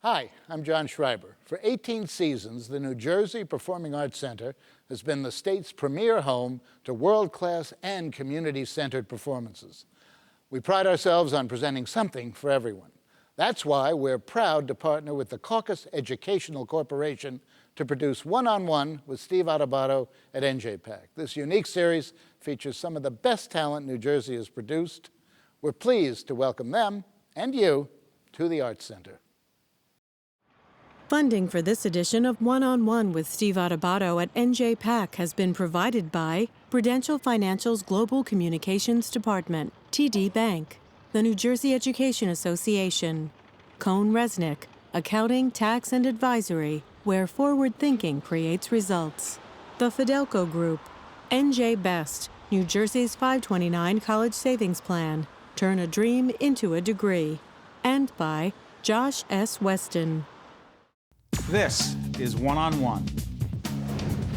Hi, I'm John Schreiber. For 18 seasons, the New Jersey Performing Arts Center has been the state's premier home to world-class and community-centered performances. We pride ourselves on presenting something for everyone. That's why we're proud to partner with the CAUCUS Educational Corporation to produce One-on-One with Steve Adubato at NJPAC. This unique series features some of the best talent New Jersey has produced. We're pleased to welcome them and you to the Arts Center. Funding for this edition of One-on-One with Steve Adubato at NJPAC has been provided by Prudential Financial's Global Communications Department, TD Bank, the New Jersey Education Association, Cohn Resnick, Accounting, Tax, and Advisory, where forward thinking creates results, the Fidelco Group, NJ Best, New Jersey's 529 College Savings Plan, turn a dream into a degree, and by Josh S. Weston. This is One-on-One.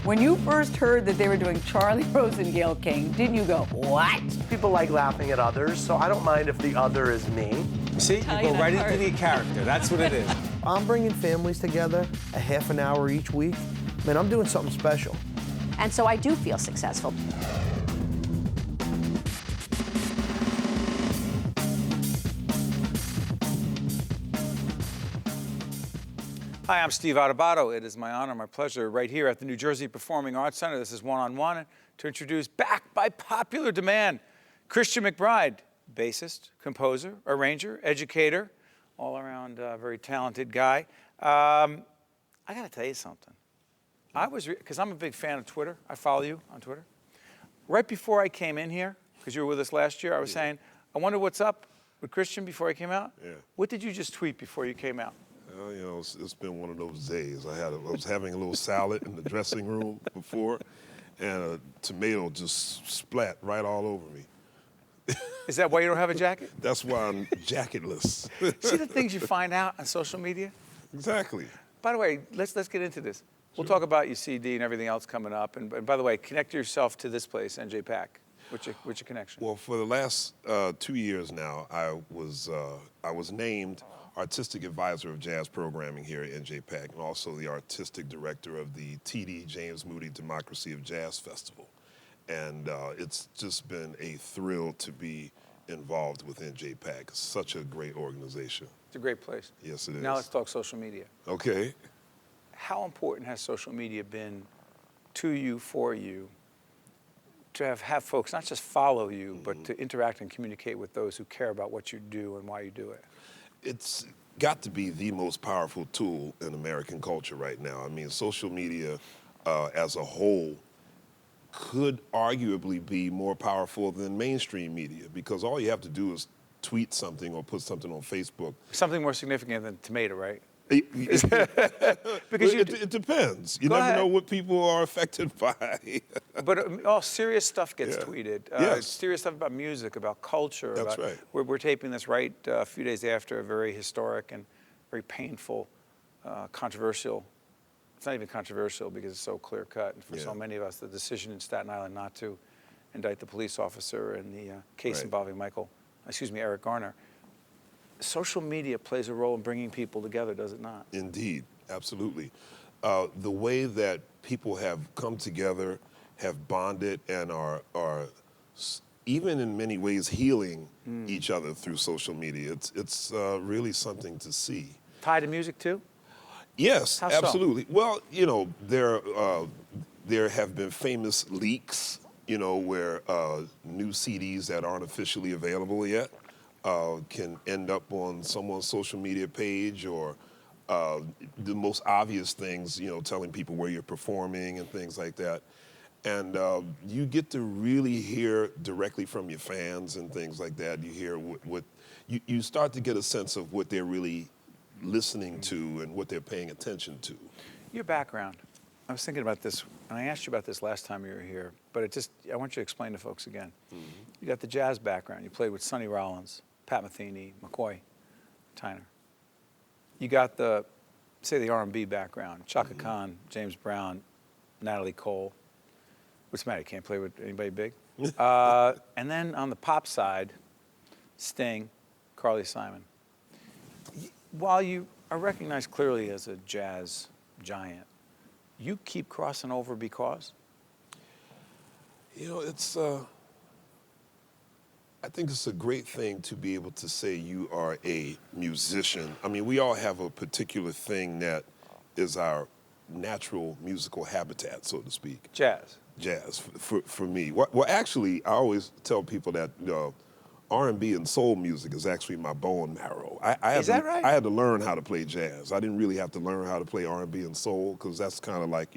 When you first heard that they were doing Charlie Rose and Gayle King, didn't you go, what? People like laughing at others, so I don't mind if the other is me. See, you go right into the character. That's what it is. I'm bringing families together a half an hour each week. Man, I'm doing something special. And so I do feel successful. Hi, I'm Steve Adubato. It is my honor, my pleasure, right here at the New Jersey Performing Arts Center. This is One-on-One to introduce, back by popular demand, Christian McBride, bassist, composer, arranger, educator, all around very talented guy. I got to tell you something. Because I'm a big fan of Twitter. I follow you on Twitter. Right before I came in here, because you were with us last year, I was saying, I wonder what's up with Christian before he came out. Yeah. What did you just tweet before you came out? You know, it's been one of those days. I was having a little salad in the dressing room before, and a tomato just splat right all over me. Is that why you don't have a jacket? That's why I'm jacketless. See the things you find out on social media? Exactly. By the way, let's get into this. We'll talk about your CD and everything else coming up. And by the way, connect yourself to this place, NJPAC. What's your connection? Well, for the last 2 years now, I was named Artistic Advisor of Jazz Programming here at NJPAC, and also the Artistic Director of the TD James Moody Democracy of Jazz Festival. And it's just been a thrill to be involved with NJPAC. It's such a great organization. It's a great place. Yes, it is. Now let's talk social media. Okay. How important has social media been to you, for you, to have folks not just follow you, but to interact and communicate with those who care about what you do and why you do it? It's got to be the most powerful tool in American culture right now. I mean, social media as a whole could arguably be more powerful than mainstream media, because all you have to do is tweet something or put something on Facebook. Something more significant than tomato, right? Because it depends. You never know what people are affected by. But all serious stuff gets tweeted. Yes. Serious stuff about music, about culture. That's right. We're taping this right a few days after a very historic and very painful, controversial. It's not even controversial because it's so clear cut. And for so many of us, the decision in Staten Island not to indict the police officer in the case involving Eric Garner. Social media plays a role in bringing people together, does it not? Indeed, absolutely. The way that people have come together, have bonded, and are even in many ways healing each other through social media. It's really something to see. Tied to music too? Yes, How so? absolutely. Well, you know, there have been famous leaks, you know, where new CDs that aren't officially available yet can end up on someone's social media page, or the most obvious things, you know, telling people where you're performing and things like that. And you get to really hear directly from your fans and things like that. You hear you start to get a sense of what they're really listening to and what they're paying attention to. Your background. I was thinking about this, and I asked you about this last time you were here, but I want you to explain to folks again. You got the jazz background. You played with Sonny Rollins, Pat Metheny, McCoy Tyner. You got the R&B background, Chaka Khan, James Brown, Natalie Cole. What's the matter? You can't play with anybody big? And then on the pop side, Sting, Carly Simon. While you are recognized clearly as a jazz giant. You keep crossing over because? You know, it's, I think it's a great thing to be able to say you are a musician. I mean, we all have a particular thing that is our natural musical habitat, so to speak. Jazz. Jazz, for me. Well, actually, I always tell people that R&B and soul music is actually my bone marrow. Is that right? I had to learn how to play jazz. I didn't really have to learn how to play R&B and soul, because that's kind of like,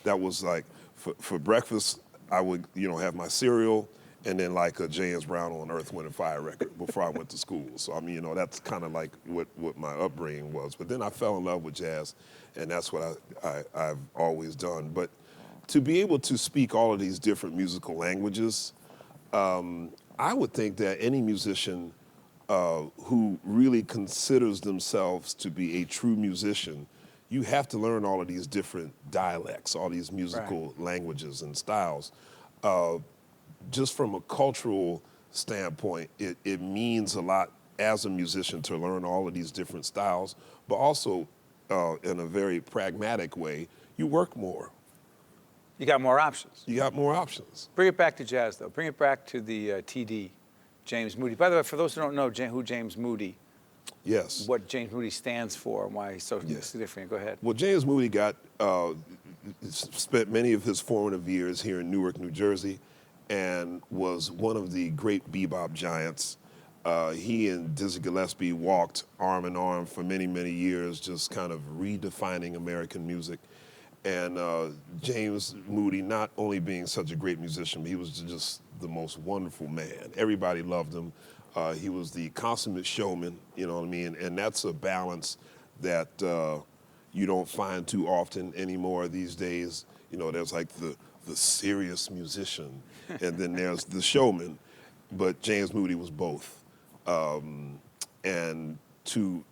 that was like, for breakfast, I would, have my cereal and then like a James Brown on Earth, Wind and Fire record before I went to school. So, I mean, that's kind of like what my upbringing was. But then I fell in love with jazz, and that's what I've always done. But to be able to speak all of these different musical languages, I would think that any musician who really considers themselves to be a true musician, you have to learn all of these different dialects, all these musical languages and styles. Just from a cultural standpoint, it means a lot as a musician to learn all of these different styles, but also in a very pragmatic way, you work more. You got more options. You got more options. Bring it back to jazz, though. Bring it back to the TD, James Moody. By the way, for those who don't know who James Moody, yes, what James Moody stands for and why he's so different. Go ahead. Well, James Moody spent many of his formative years here in Newark, New Jersey, and was one of the great bebop giants. He and Dizzy Gillespie walked arm in arm for many, many years, just kind of redefining American music. And James Moody, not only being such a great musician, but he was just the most wonderful man. Everybody loved him. He was the consummate showman, you know what I mean? And that's a balance that you don't find too often anymore these days. There's like the serious musician, and then there's the showman. But James Moody was both. And to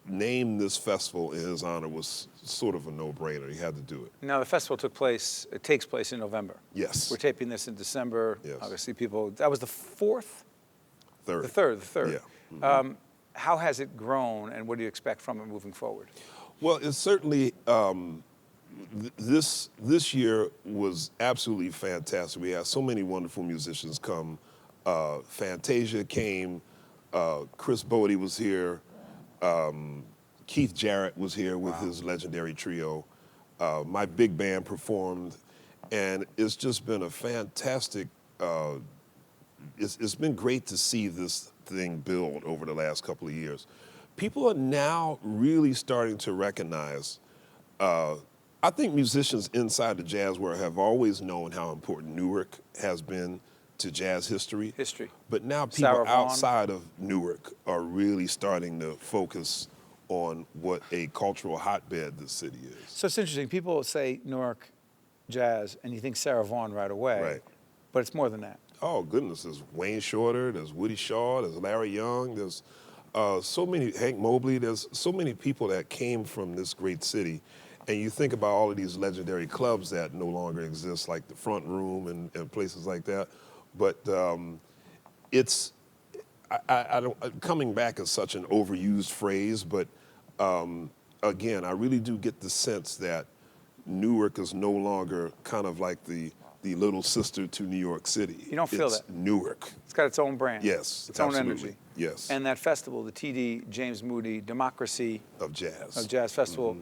name this festival in his honor was sort of a no-brainer. He had to do it. Now, the festival takes place in November. Yes. We're taping this in December. Yes. Obviously, that was the fourth? Third. The third. Yeah. Mm-hmm. How has it grown, and what do you expect from it moving forward? Well, it's certainly, this year was absolutely fantastic. We had so many wonderful musicians come. Fantasia came, Chris Bodie was here, Keith Jarrett was here with his legendary trio. My big band performed, and it's just been a fantastic, it's been great to see this thing build over the last couple of years. People are now really starting to recognize, I think musicians inside the jazz world have always known how important Newark has been to jazz history. But now people outside of Newark are really starting to focus on what a cultural hotbed the city is. So it's interesting. People say Newark jazz, and you think Sarah Vaughan right away. Right. But it's more than that. Oh, goodness. There's Wayne Shorter, there's Woody Shaw, there's Larry Young, there's so many, Hank Mobley, there's so many people that came from this great city. And you think about all of these legendary clubs that no longer exist, like the Front Room and places like that. But it's, I don't, coming back is such an overused phrase, but again, I really do get the sense that Newark is no longer kind of like the little sister to New York City. You don't feel that? Newark. It's got its own brand. Yes, its own absolutely. energy. Yes. And that festival, the TD James Moody Democracy of Jazz. Festival,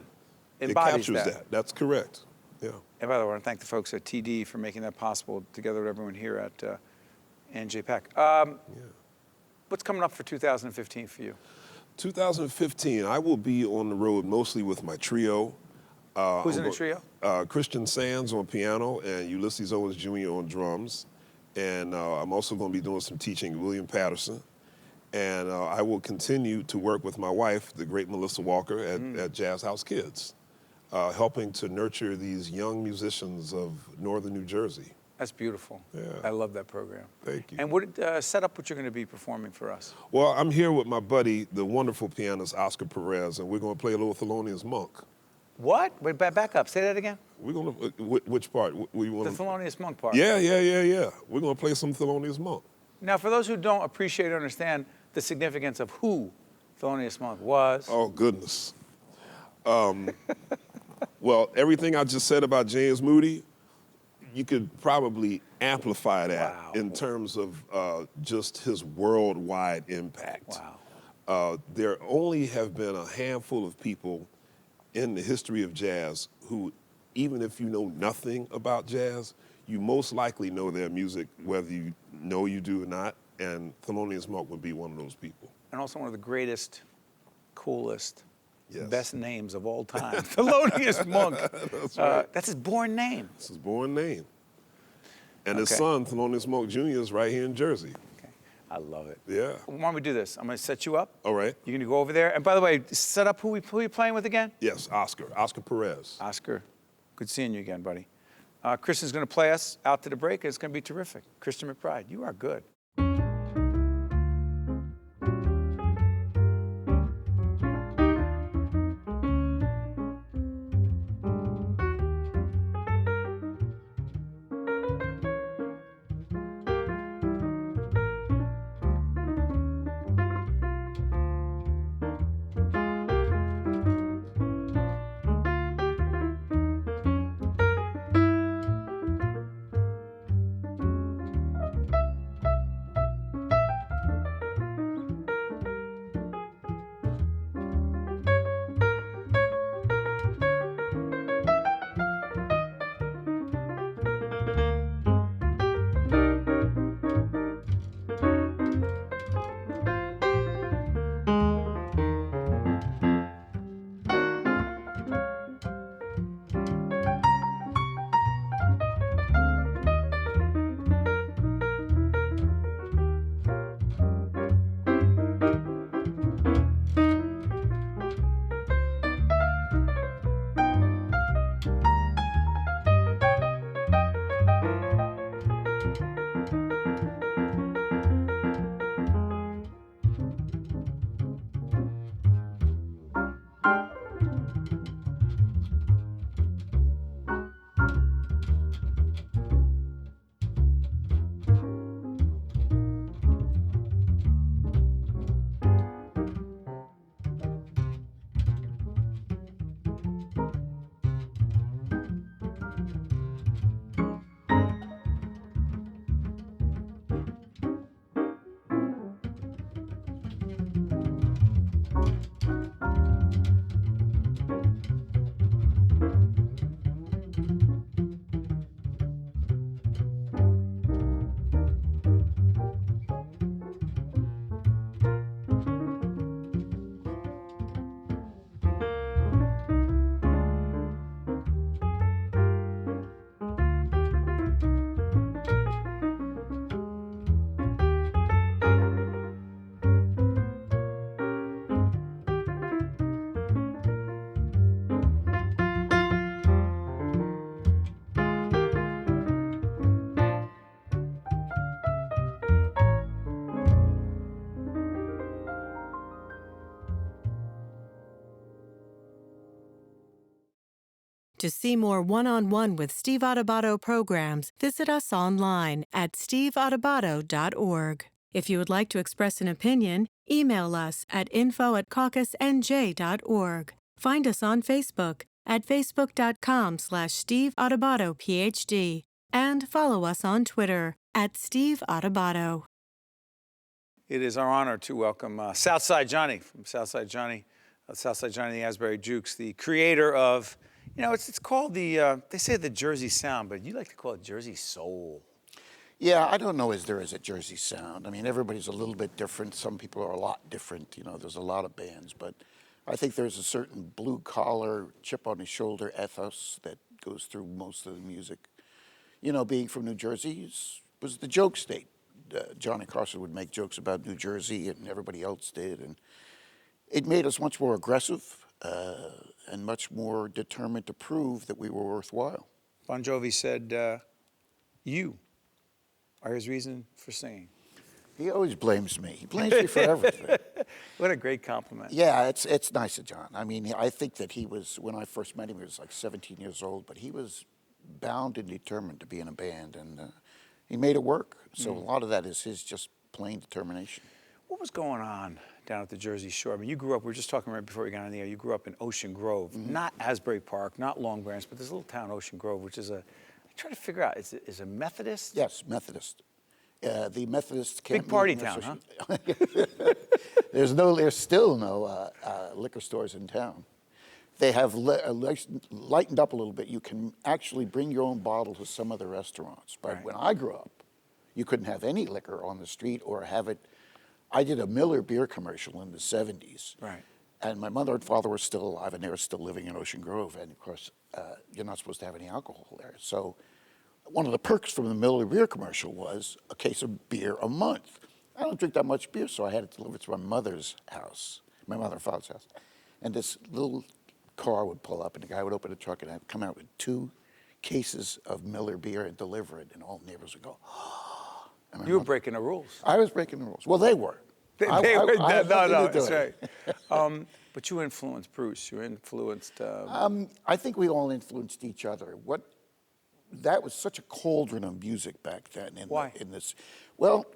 it embodies captures that. That's correct. Yeah. And by the way, I want to thank the folks at TD for making that possible, together with everyone here at NJPAC. What's coming up for 2015 for you? 2015, I will be on the road mostly with my trio. Who's in the trio? Christian Sands on piano and Ulysses Owens Jr. on drums. And I'm also going to be doing some teaching with William Patterson. And I will continue to work with my wife, the great Melissa Walker, at Jazz House Kids, helping to nurture these young musicians of northern New Jersey. That's beautiful. Yeah. I love that program. Thank you. And what set up what you're going to be performing for us? Well, I'm here with my buddy, the wonderful pianist Oscar Perez, and we're going to play a little Thelonious Monk. What? Wait, back up. Say that again. We're going to, which part? The Thelonious Monk part. Yeah. We're going to play some Thelonious Monk. Now, for those who don't appreciate or understand the significance of who Thelonious Monk was? Oh, goodness. Well, everything I just said about James Moody, you could probably amplify that in terms of just his worldwide impact. Wow. There only have been a handful of people in the history of jazz who, even if you know nothing about jazz, you most likely know their music, whether you know you do or not, and Thelonious Monk would be one of those people. And also one of the greatest, coolest, Yes. best names of all time. Thelonious Monk. That's right. That's his born name. That's his born name. And his Okay. son, Thelonious Monk Jr., is right here in Jersey. Okay. I love it. Yeah. Why don't we do this? I'm going to set you up. All right. You're going to go over there. And by the way, set up who you playing with again? Yes, Oscar Perez. Oscar, good seeing you again, buddy. Christian's going to play us out to the break. It's going to be terrific. Christian McBride, you are good. To see more one-on-one with Steve Adubato programs, visit us online at steveadubato.org. If you would like to express an opinion, email us at info@caucusnj.org. Find us on Facebook at facebook.com/Steve Adubato PhD and follow us on Twitter at Steve Adubato. It is our honor to welcome SouthSide Johnny from SouthSide Johnny and the Asbury Jukes, the creator of, you know, it's called the, they say the Jersey Sound, but you like to call it Jersey Soul. Yeah, I don't know as there is a Jersey sound. I mean, everybody's a little bit different. Some people are a lot different. You know, there's a lot of bands, but I think there's a certain blue-collar, chip-on-the-shoulder ethos that goes through most of the music. You know, being from New Jersey was the joke state. Johnny Carson would make jokes about New Jersey, and everybody else did, and it made us much more aggressive and much more determined to prove that we were worthwhile. Bon Jovi said, you are his reason for singing. He always blames me. He blames me for everything. What a great compliment. Yeah, it's nice of John. I mean, I think that he was, when I first met him, he was like 17 years old, but he was bound and determined to be in a band, and he made it work. So a lot of that is his just plain determination. What was going on down at the Jersey Shore. I mean, you grew up, we were just talking right before we got on the air, you grew up in Ocean Grove, not Asbury Park, not Long Branch, but this little town, Ocean Grove, which is I try to figure out, is a Methodist? Yes, Methodist. The Methodist can't Big party meet in town, huh? There's still no liquor stores in town. They have lightened up a little bit. You can actually bring your own bottle to some of the restaurants. But Right. when I grew up, you couldn't have any liquor on the street or have it. I did a Miller beer commercial in the 70s. Right. And my mother and father were still alive, and they were still living in Ocean Grove. And of course, you're not supposed to have any alcohol there. So one of the perks from the Miller beer commercial was a case of beer a month. I don't drink that much beer, so I had it delivered to my mother's house, my mother and father's house. And this little car would pull up, and the guy would open the truck, and I'd come out with 2 cases of Miller beer and deliver it, and all the neighbors would go, oh. You were breaking the rules. I was breaking the rules. Well, they were. They I were, had no, nothing to do that's with it. right. But you influenced Bruce. You influenced. I think we all influenced each other. That was such a cauldron of music back then. Why? Well,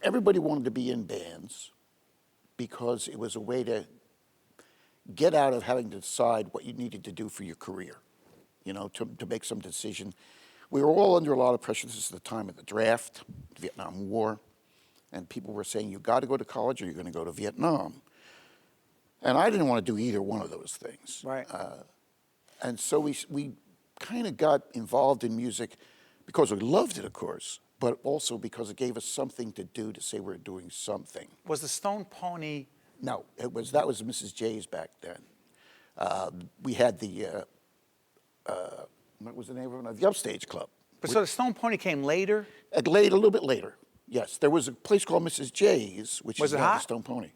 everybody wanted to be in bands because it was a way to get out of having to decide what you needed to do for your career, to make some decision. We were all under a lot of pressure. This is the time of the draft, the Vietnam War, and people were saying, you got to go to college or you're going to go to Vietnam. And I didn't want to do either one of those things. Right. And so we kind of got involved in music because we loved it, of course, but also because it gave us something to do to say we're doing something. Was the Stone Pony? No, that was Mrs. J's back then. We had the, what was the name of it? The Upstage Club. But so the Stone Pony came later? A little bit later, yes. There was a place called Mrs. J's, which Was is it now the hot? Stone Pony.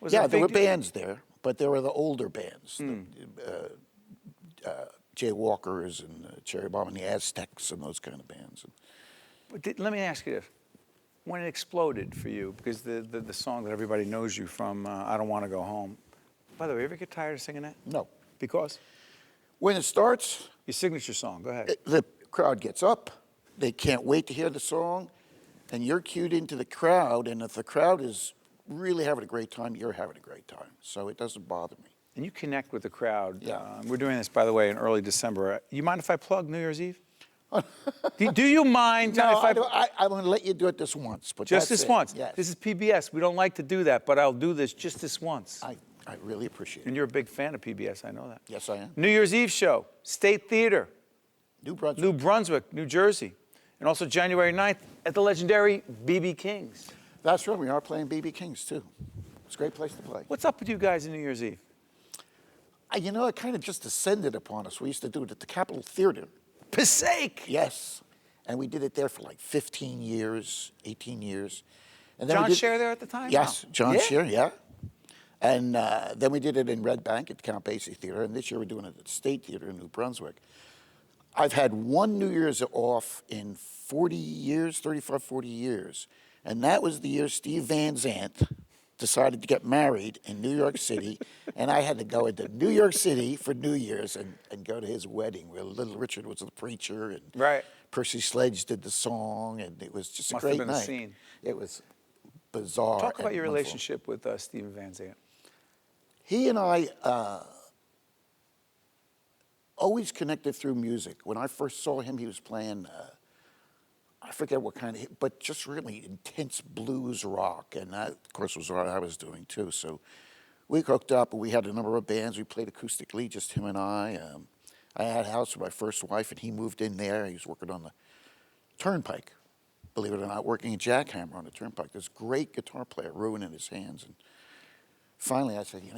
Was it Yeah, a there big were deal? bands there, but there were the older bands. Jay Walkers and Cherry Bomb and the Aztecs and those kind of bands. But let me ask you this. When it exploded for you, because the song that everybody knows you from, I Don't Want to Go Home. By the way, you ever get tired of singing that? No. Because? When it starts, Your signature song, go ahead. the crowd gets up. They can't wait to hear the song. And you're cued into the crowd. And if the crowd is really having a great time, you're having a great time. So it doesn't bother me. And you connect with the crowd. Yeah. We're doing this, by the way, in early December. You mind if I plug New Year's Eve? do you mind, John, No, if I'm going to let you do it this once. But just that's this it. once? Yes. This is PBS. We don't like to do that, but I'll do this just this once. I really appreciate And it. you're a big fan of PBS, I know that. Yes, I am. New Year's Eve show, State Theater, New Brunswick. New Brunswick, New Jersey. And also January 9th at the legendary B.B. King's. That's right. We are playing B.B. King's, too. It's a great place to play. What's up with you guys in New Year's Eve? It kind of just descended upon us. We used to do it at the Capitol Theater. Passaic! Yes. And we did it there for like 15 years, 18 years. And then John we did, Scher there at the time? Yes, Wow. John Yeah? Scher, yeah. And then we did it in Red Bank at the Count Basie Theater. And this year we're doing it at the State Theater in New Brunswick. I've had one New Year's off in 40 years, 35, 40 years. And that was the year Steve Van Zandt decided to get married in New York City. And I had to go into New York City for New Year's and go to his wedding where Little Richard was the preacher and Right. Percy Sledge did the song. And it was just Must a have great been a night. scene. It was bizarre. Talk about and your wonderful. relationship with Stephen Van Zandt. He and I always connected through music. When I first saw him, he was playing, I forget what kind of, but just really intense blues rock. And that, of course, was what I was doing too. So we hooked up and we had a number of bands. We played acoustically, just him and I. I had a house with my first wife and he moved in there. He was working on the Turnpike, believe it or not, working a jackhammer on the Turnpike. This great guitar player ruining his hands. And finally, I said, you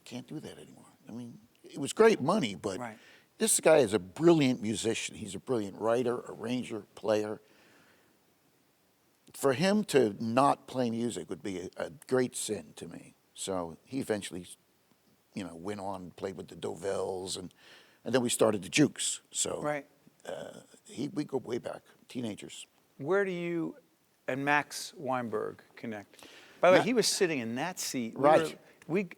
can't do that anymore. I mean, it was great money, but Right. this guy is a brilliant musician. He's a brilliant writer, arranger, player. For him to not play music would be a great sin to me. So he eventually, went on and played with the Dovells, and then we started the Jukes. So Right. we go way back, teenagers. Where do you and Max Weinberg connect? By the way, he was sitting in that seat. Right.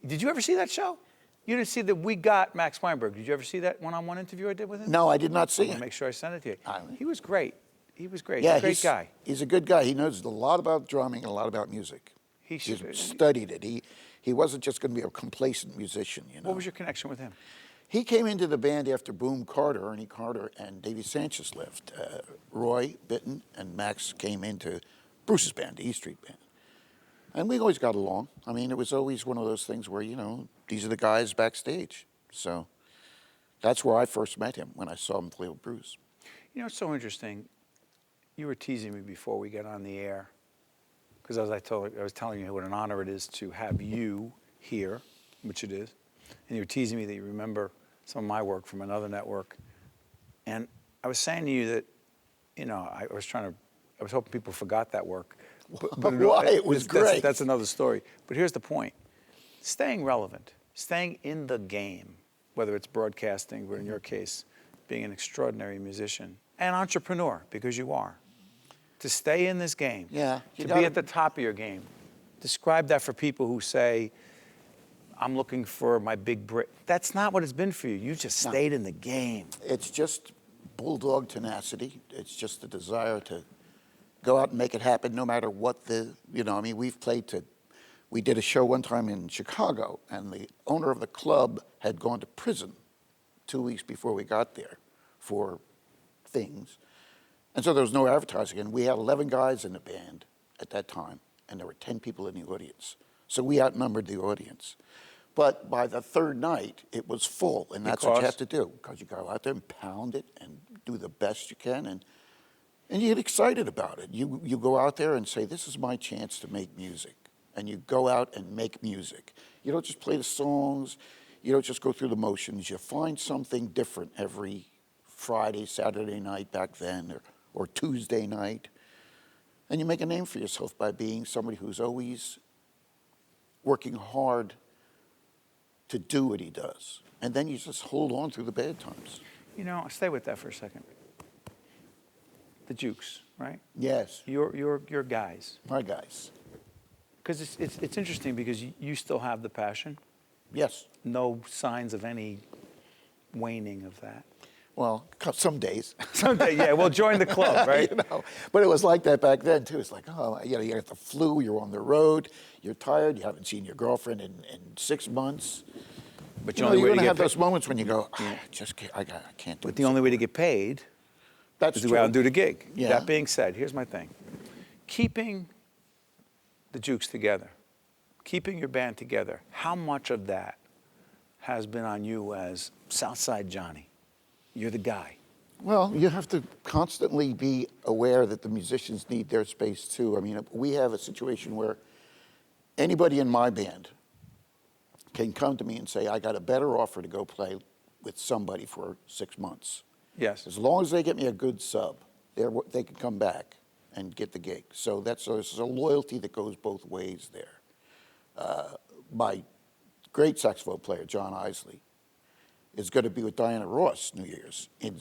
Did you ever see that show? You didn't see that We Got Max Weinberg. Did you ever see that one-on-one interview I did with him? No, I did not see I'm gonna it. make sure I sent it to you. I- He was great. He was great. Yeah, He's a great guy. He's a good guy. He knows a lot about drumming and a lot about music. He studied it. He wasn't just going to be a complacent musician, you know. What was your connection with him? He came into the band after Boom Carter, Ernie Carter, and Davy Sanchez left. Roy Bitton and Max came into Bruce's band, the E Street Band. And we always got along. I mean, it was always one of those things where, you know, these are the guys backstage. So that's where I first met him, when I saw him play with Bruce. You know, it's so interesting. You were teasing me before we got on the air, because as I was telling you what an honor it is to have you here, which it is. And you were teasing me that you remember some of my work from another network. And I was saying to you that, you know, I was hoping people forgot that work. But Why? It was great. That's another story. But here's the point. Staying relevant, staying in the game, whether it's broadcasting, or in your case, being an extraordinary musician, and entrepreneur, because you are. To stay in this game, Yeah, to be at the top of your game. Describe that for people who say, I'm looking for my big break. That's not what it's been for you. You just stayed in the game. It's just bulldog tenacity. It's just the desire to go out and make it happen no matter what you know, I mean, we did a show one time in Chicago, and the owner of the club had gone to prison 2 weeks before we got there for things. And so there was no advertising, and we had 11 guys in the band at that time, and there were 10 people in the audience. So we outnumbered the audience. But by the third night, it was full, and that's what you have to do, because you go out there and pound it and do the best you can, and you get excited about it. You go out there and say, this is my chance to make music, and you go out and make music. You don't just play the songs, you don't just go through the motions, you find something different every Friday, Saturday night back then, or Tuesday night, and you make a name for yourself by being somebody who's always working hard to do what he does. And then you just hold on through the bad times. You know, stay with that for a second. The Jukes, right? Yes. Your guys. My guys. Because it's interesting because you still have the passion. Yes. No signs of any waning of that. Well, some days. Someday, yeah. Well, join the club, right? You know, but it was like that back then too. It's like, oh, you know, you got the flu, you're on the road, you're tired, you haven't seen your girlfriend in 6 months. But you're going to have those moments when you go, I can't do it. But the only way to get paid is to go out and do the gig. Yeah. That being said, here's my thing. Keeping the Jukes together, keeping your band together, how much of that has been on you as SouthSide Johnny? You're the guy. Well, you have to constantly be aware that the musicians need their space too. I mean, we have a situation where anybody in my band can come to me and say, I got a better offer to go play with somebody for 6 months. Yes. As long as they get me a good sub, they can come back and get the gig. So there's a loyalty that goes both ways there. My great saxophone player, John Isley, is going to be with Diana Ross New Year's in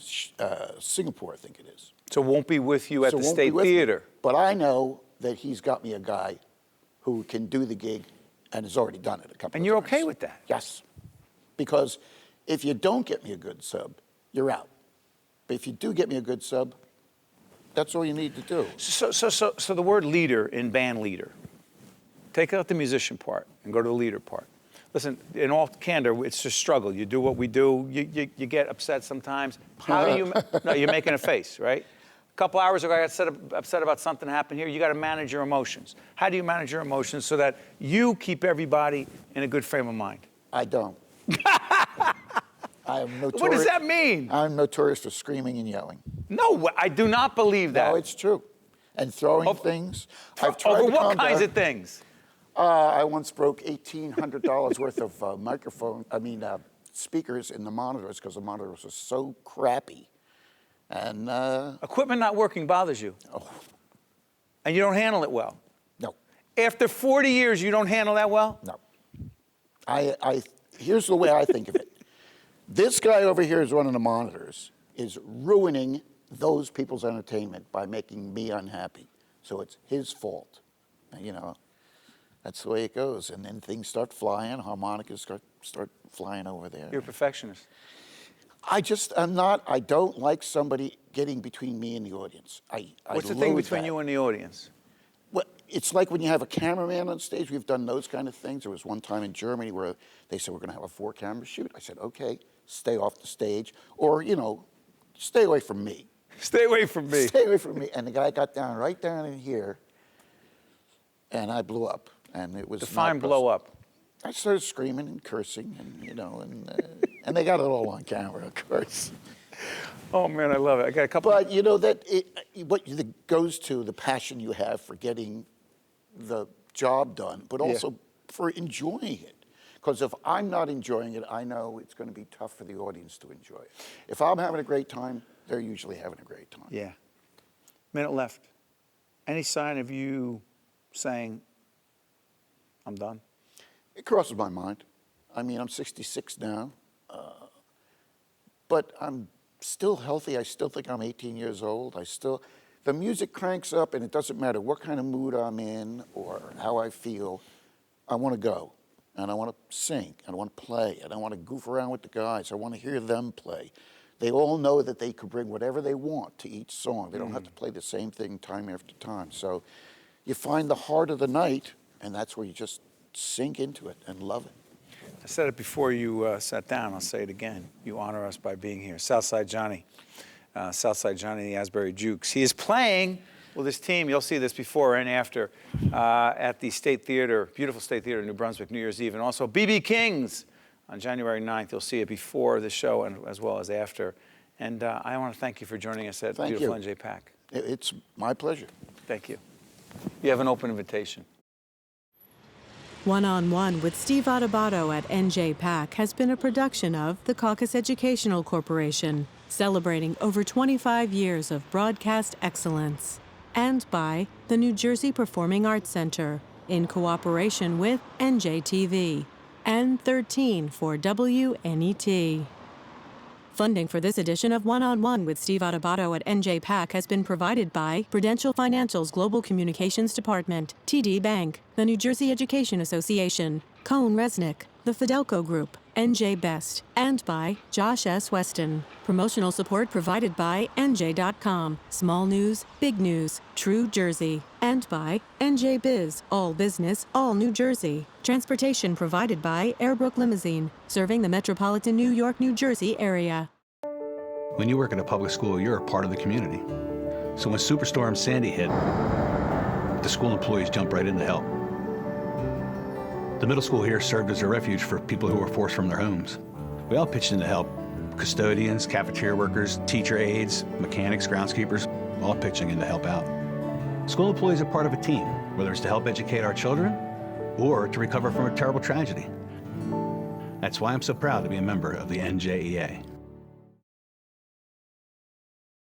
Singapore, I think it is. So won't be with you at the State Theater. But I know that he's got me a guy who can do the gig and has already done it a couple of times. And you're okay with that? Yes. Because if you don't get me a good sub, you're out. But if you do get me a good sub, that's all you need to do. So the word leader in band leader, take out the musician part and go to the leader part. Listen, in all candor, it's a struggle. You do what we do. You get upset sometimes. How do you? No, you're making a face, right? A couple hours ago, I got upset about something happened here. You got to manage your emotions. How do you manage your emotions so that you keep everybody in a good frame of mind? I don't. I am notorious. What does that mean? I'm notorious for screaming and yelling. No, I do not believe that. No, it's true. And throwing things. I've tried Over to what calm kinds down. of things? I once broke $1,800 worth of speakers in the monitors because the monitors were so crappy. And Equipment not working bothers you. Oh. And you don't handle it well. No, After 40 years, you don't handle that well? no. Here's the way I think of it. This guy over here is running the monitors, is ruining those people's entertainment by making me unhappy. So it's his fault. And, you know, that's the way it goes. And then things start flying, harmonicas start flying over there. You're a perfectionist. I don't like somebody getting between me and the audience. What's the thing between you and the audience? Well, it's like when you have a cameraman on stage. We've done those kind of things. There was one time in Germany where they said, we're going to have a 4-camera shoot. I said, okay, stay off the stage, or, you know, stay away from me. Stay away from me. Stay away from me. And the guy got down right down in here, and I blew up. And it was Define blow up. I started screaming and cursing, and, you know, and they got it all on camera, of course. Oh, man, I love it. I got a couple. But, you know, what goes to the passion you have for getting the job done, but also for enjoying it. Because if I'm not enjoying it, I know it's going to be tough for the audience to enjoy it. If I'm having a great time, they're usually having a great time. Yeah. Minute left. Any sign of you saying, I'm done? It crosses my mind. I mean, I'm 66 now, but I'm still healthy. I still think I'm 18 years old. The music cranks up, and it doesn't matter what kind of mood I'm in or how I feel. I want to go, and I want to sing, and I want to play, and I want to goof around with the guys. I want to hear them play. They all know that they could bring whatever they want to each song. They don't have to play the same thing time after time. So you find the heart of the night, and that's where you just sink into it and love it. I said it before you sat down. I'll say it again. You honor us by being here. SouthSide Johnny. SouthSide Johnny, the Asbury Jukes. He is playing with his team. You'll see this before and after at the State Theater, beautiful State Theater in New Brunswick, New Year's Eve. And also B.B. King's on January 9th. You'll see it before the show and as well as after. And I want to thank you for joining us at beautiful NJ PAC. It's my pleasure. Thank you. You have an open invitation. One-on-One with Steve Adubato at NJ PAC has been a production of the CAUCUS Educational Corporation, celebrating over 25 years of broadcast excellence, and by the New Jersey Performing Arts Center, in cooperation with NJTV, and 13 for WNET. Funding for this edition of One-on-One with Steve Adubato at NJ PAC has been provided by Prudential Financial's Global Communications Department, TD Bank, the New Jersey Education Association, Cohn Resnick, the Fidelco Group, NJ Best, and by Josh S. Weston. Promotional support provided by NJ.com, Small News, Big News, True Jersey, and by NJ Biz, All Business, All New Jersey. Transportation provided by Airbrook Limousine, serving the metropolitan New York, New Jersey area. When you work at a public school, you're a part of the community. So when Superstorm Sandy hit, the school employees jumped right in to help. The middle school here served as a refuge for people who were forced from their homes. We all pitched in to help. Custodians, cafeteria workers, teacher aides, mechanics, groundskeepers, all pitching in to help out. School employees are part of a team, whether it's to help educate our children or to recover from a terrible tragedy. That's why I'm so proud to be a member of the NJEA.